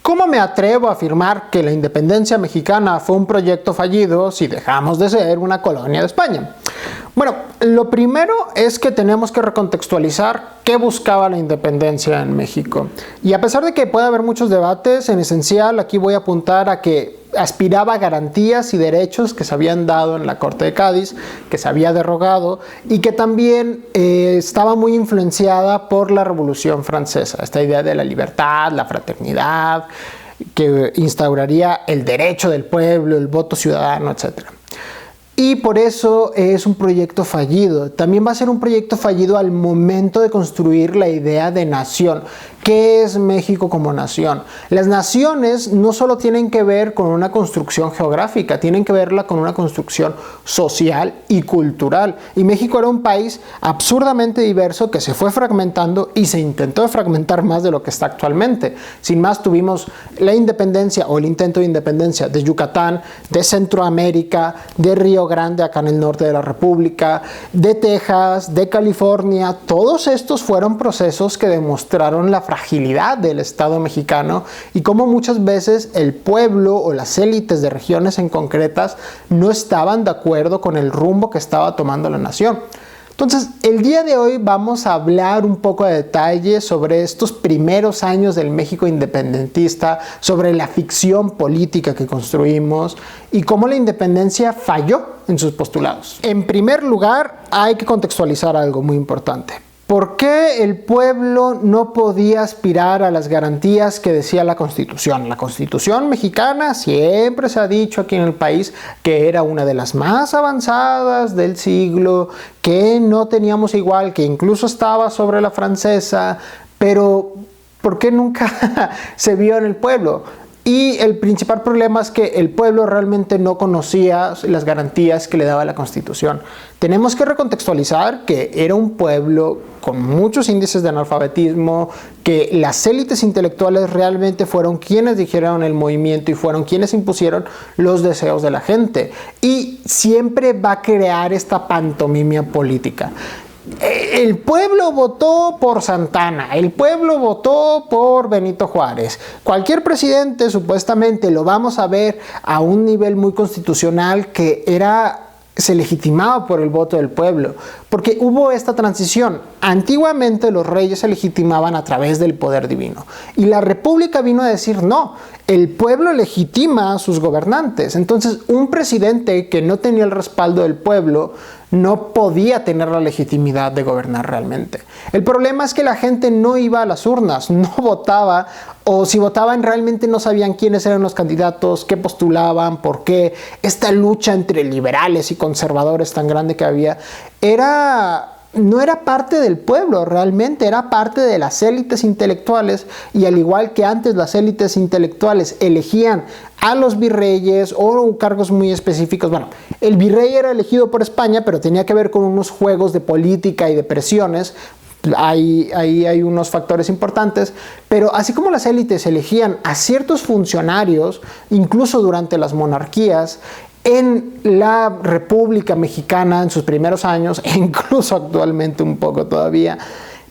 ¿Cómo me atrevo a afirmar que la independencia mexicana fue un proyecto fallido si dejamos de ser una colonia de España? Bueno, lo primero es que tenemos que recontextualizar qué buscaba la independencia en México. Y a pesar de que puede haber muchos debates, en esencial aquí voy a apuntar a que aspiraba a garantías y derechos que se habían dado en la Corte de Cádiz, que se había derogado y que también estaba muy influenciada por la Revolución Francesa, esta idea de la libertad, la fraternidad, que instauraría el derecho del pueblo, el voto ciudadano, etc. Y por eso es un proyecto fallido. También va a ser un proyecto fallido al momento de construir la idea de nación. ¿Qué es México como nación? Las naciones no solo tienen que ver con una construcción geográfica, tienen que verla con una construcción social y cultural. Y México era un país absurdamente diverso que se fue fragmentando y se intentó fragmentar más de lo que está actualmente. Sin más, tuvimos la independencia o el intento de independencia de Yucatán, de Centroamérica, de Río Grande, acá en el norte de la República, de Texas, de California. Todos estos fueron procesos que demostraron la fragilidad del Estado mexicano y cómo muchas veces el pueblo o las élites de regiones en concretas no estaban de acuerdo con el rumbo que estaba tomando la nación. Entonces, el día de hoy vamos a hablar un poco de detalle sobre estos primeros años del México independentista, sobre la ficción política que construimos y cómo la independencia falló en sus postulados. En primer lugar, hay que contextualizar algo muy importante. ¿Por qué el pueblo no podía aspirar a las garantías que decía la Constitución? La Constitución mexicana siempre se ha dicho aquí en el país que era una de las más avanzadas del siglo, que no teníamos igual, que incluso estaba sobre la francesa, pero ¿por qué nunca se vio en el pueblo? Y el principal problema es que el pueblo realmente no conocía las garantías que le daba la Constitución. Tenemos que recontextualizar que era un pueblo con muchos índices de analfabetismo, que las élites intelectuales realmente fueron quienes dijeron el movimiento y fueron quienes impusieron los deseos de la gente. Y siempre va a crear esta pantomimia política. El pueblo votó por Santana, el pueblo votó por Benito Juárez. Cualquier presidente supuestamente lo vamos a ver a un nivel muy constitucional que se legitimaba por el voto del pueblo, porque hubo esta transición. Antiguamente los reyes se legitimaban a través del poder divino y la república vino a decir no, el pueblo legitima a sus gobernantes. Entonces un presidente que no tenía el respaldo del pueblo no podía tener la legitimidad de gobernar realmente. El problema es que la gente no iba a las urnas, no votaba, o si votaban realmente no sabían quiénes eran los candidatos, qué postulaban, por qué. Esta lucha entre liberales y conservadores tan grande que había no era parte del pueblo realmente, era parte de las élites intelectuales, y al igual que antes las élites intelectuales elegían a los virreyes o cargos muy específicos. Bueno, el virrey era elegido por España, pero tenía que ver con unos juegos de política y de presiones. Ahí hay unos factores importantes, pero así como las élites elegían a ciertos funcionarios, incluso durante las monarquías, en la República Mexicana en sus primeros años, e incluso actualmente un poco todavía,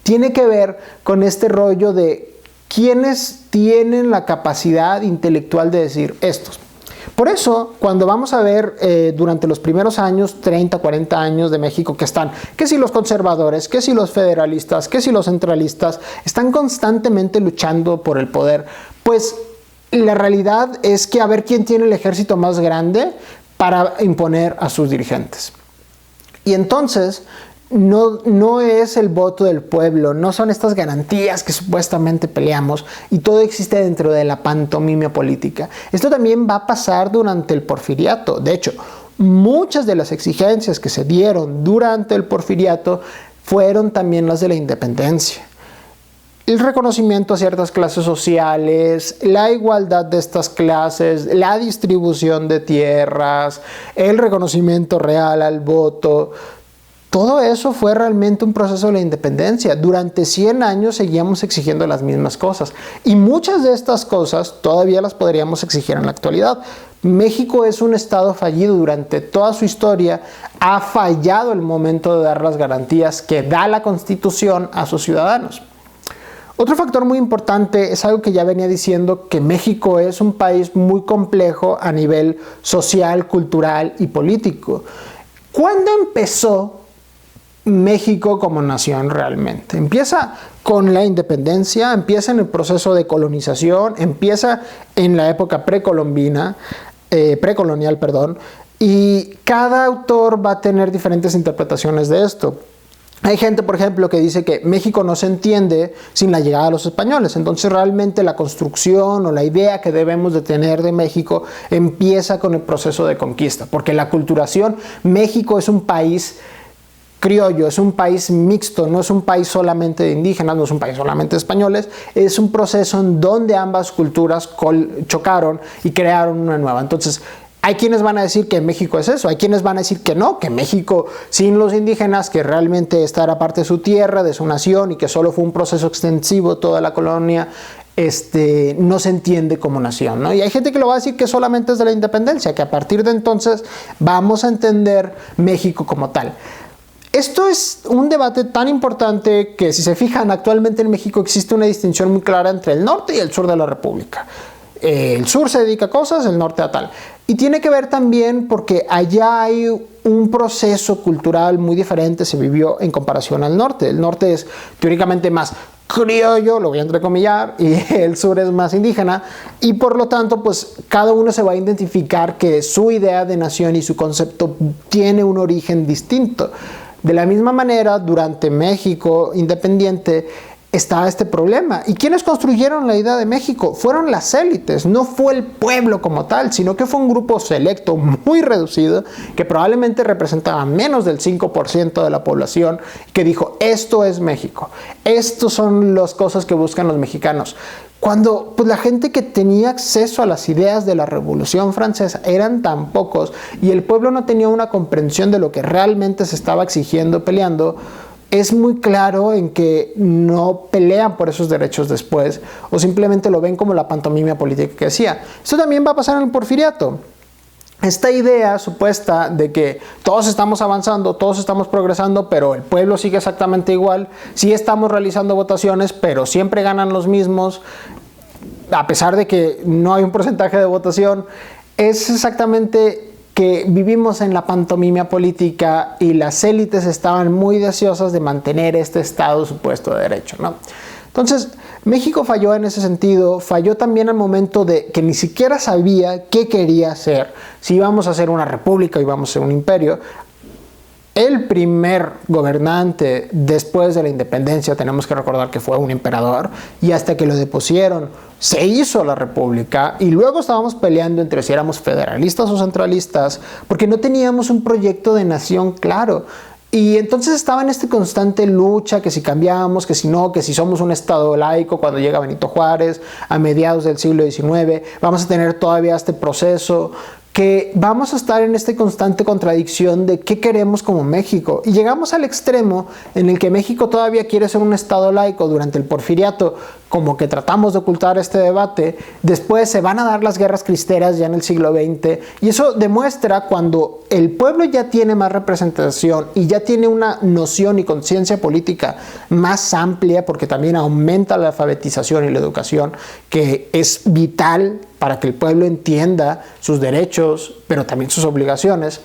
tiene que ver con este rollo de quiénes tienen la capacidad intelectual de decir estos. Por eso, cuando vamos a ver durante los primeros años, 30, 40 años de México, que están, que si los conservadores, que si los federalistas, que si los centralistas, están constantemente luchando por el poder, pues la realidad es que a ver quién tiene el ejército más grande para imponer a sus dirigentes. Y entonces no es el voto del pueblo, no son estas garantías que supuestamente peleamos, y todo existe dentro de la pantomimia política. Esto también va a pasar durante el Porfiriato. De hecho, muchas de las exigencias que se dieron durante el Porfiriato fueron también las de la independencia. El reconocimiento a ciertas clases sociales, la igualdad de estas clases, la distribución de tierras, el reconocimiento real al voto. Todo eso fue realmente un proceso de la independencia. Durante 100 años seguíamos exigiendo las mismas cosas. Y muchas de estas cosas todavía las podríamos exigir en la actualidad. México es un estado fallido. Durante toda su historia ha fallado el momento de dar las garantías que da la Constitución a sus ciudadanos. Otro factor muy importante es algo que ya venía diciendo, que México es un país muy complejo a nivel social, cultural y político. ¿Cuándo empezó México como nación realmente? Empieza con la independencia, empieza en el proceso de colonización, empieza en la época precolonial, y cada autor va a tener diferentes interpretaciones de esto. Hay gente, por ejemplo, que dice que México no se entiende sin la llegada de los españoles. Entonces, realmente la construcción o la idea que debemos de tener de México empieza con el proceso de conquista. Porque la aculturación, México es un país criollo, es un país mixto, no es un país solamente de indígenas, no es un país solamente de españoles, es un proceso en donde ambas culturas chocaron y crearon una nueva. Entonces, hay quienes van a decir que México es eso, hay quienes van a decir que no, que México sin los indígenas, que realmente esta era parte de su tierra, de su nación y que solo fue un proceso extensivo toda la colonia, no se entiende como nación, ¿no? Y hay gente que lo va a decir que solamente es de la independencia, que a partir de entonces vamos a entender México como tal. Esto es un debate tan importante que, si se fijan, actualmente en México existe una distinción muy clara entre el norte y el sur de la República. El sur se dedica a cosas, el norte a tal. Y tiene que ver también porque allá hay un proceso cultural muy diferente, se vivió en comparación al norte. El norte es teóricamente más criollo, lo voy a entrecomillar, y el sur es más indígena, y por lo tanto, pues cada uno se va a identificar que su idea de nación y su concepto tiene un origen distinto. De la misma manera, durante México independiente está este problema. ¿Y quiénes construyeron la idea de México? Fueron las élites, no fue el pueblo como tal, sino que fue un grupo selecto muy reducido que probablemente representaba menos del 5% de la población, que dijo: esto es México, estos son las cosas que buscan los mexicanos. Cuando pues, la gente que tenía acceso a las ideas de la Revolución Francesa eran tan pocos y el pueblo no tenía una comprensión de lo que realmente se estaba exigiendo, peleando, es muy claro en que no pelean por esos derechos después o simplemente lo ven como la pantomima política que hacía. Esto también va a pasar en el Porfiriato. Esta idea supuesta de que todos estamos avanzando, todos estamos progresando, pero el pueblo sigue exactamente igual, sí estamos realizando votaciones, pero siempre ganan los mismos, a pesar de que no hay un porcentaje de votación, es exactamente que vivimos en la pantomima política y las élites estaban muy deseosas de mantener este estado supuesto de derecho, ¿no? Entonces, México falló en ese sentido, falló también al momento de que ni siquiera sabía qué quería hacer, si íbamos a ser una república o íbamos a ser un imperio. El primer gobernante después de la independencia, tenemos que recordar que fue un emperador, y hasta que lo depusieron se hizo la república, y luego estábamos peleando entre si éramos federalistas o centralistas, porque no teníamos un proyecto de nación claro. Y entonces estaba en esta constante lucha, que si cambiamos, que si no, que si somos un estado laico cuando llega Benito Juárez a mediados del siglo XIX, vamos a tener todavía este proceso, que vamos a estar en esta constante contradicción de qué queremos como México. Y llegamos al extremo en el que México todavía quiere ser un estado laico durante el Porfiriato, como que tratamos de ocultar este debate. Después se van a dar las guerras cristeras ya en el siglo XX, y eso demuestra cuando el pueblo ya tiene más representación y ya tiene una noción y conciencia política más amplia, porque también aumenta la alfabetización y la educación, que es vital para que el pueblo entienda sus derechos, pero también sus obligaciones.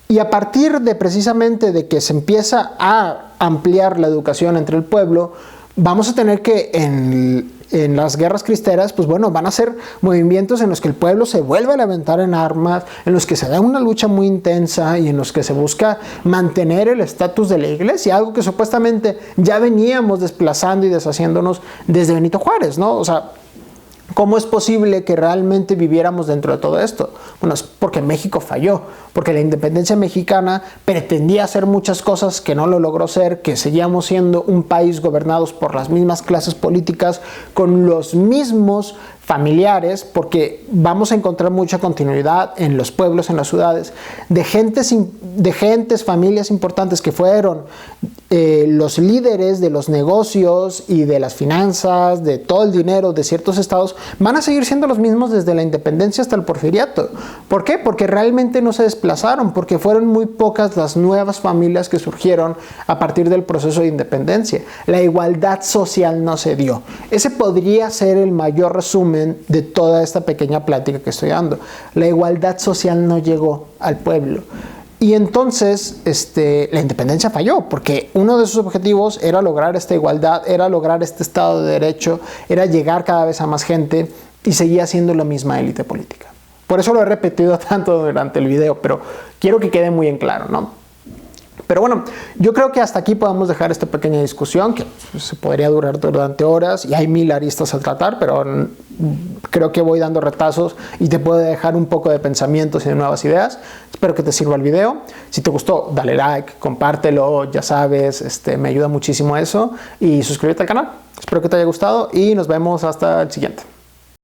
Y a partir de precisamente de que se empieza a ampliar la educación entre el pueblo, vamos a tener que en las guerras cristeras, pues bueno, van a ser movimientos en los que el pueblo se vuelve a levantar en armas, en los que se da una lucha muy intensa y en los que se busca mantener el estatus de la iglesia, algo que supuestamente ya veníamos desplazando y deshaciéndonos desde Benito Juárez, ¿no? O sea, ¿cómo es posible que realmente viviéramos dentro de todo esto? Bueno, es porque México falló, porque la independencia mexicana pretendía hacer muchas cosas que no lo logró ser, que seguíamos siendo un país gobernados por las mismas clases políticas, con los mismos familiares, porque vamos a encontrar mucha continuidad en los pueblos, en las ciudades, de gentes, familias importantes que fueron los líderes de los negocios y de las finanzas, de todo el dinero de ciertos estados, van a seguir siendo los mismos desde la independencia hasta el porfiriato. ¿Por qué? Porque realmente no se desplazaron, porque fueron muy pocas las nuevas familias que surgieron a partir del proceso de independencia. La igualdad social no se dio. Ese podría ser el mayor resumen de toda esta pequeña plática que estoy dando. La igualdad social no llegó al pueblo. Y entonces la independencia falló, porque uno de sus objetivos era lograr esta igualdad, era lograr este Estado de Derecho, era llegar cada vez a más gente, y seguía siendo la misma élite política. Por eso lo he repetido tanto durante el video, pero quiero que quede muy en claro, ¿no? Pero bueno, yo creo que hasta aquí podemos dejar esta pequeña discusión, que se podría durar durante horas y hay 1000 aristas a tratar, pero creo que voy dando retazos y te puedo dejar un poco de pensamientos y de nuevas ideas. Espero que te sirva el video. Si te gustó, dale like, compártelo, ya sabes, me ayuda muchísimo eso, y suscríbete al canal. Espero que te haya gustado y nos vemos hasta el siguiente.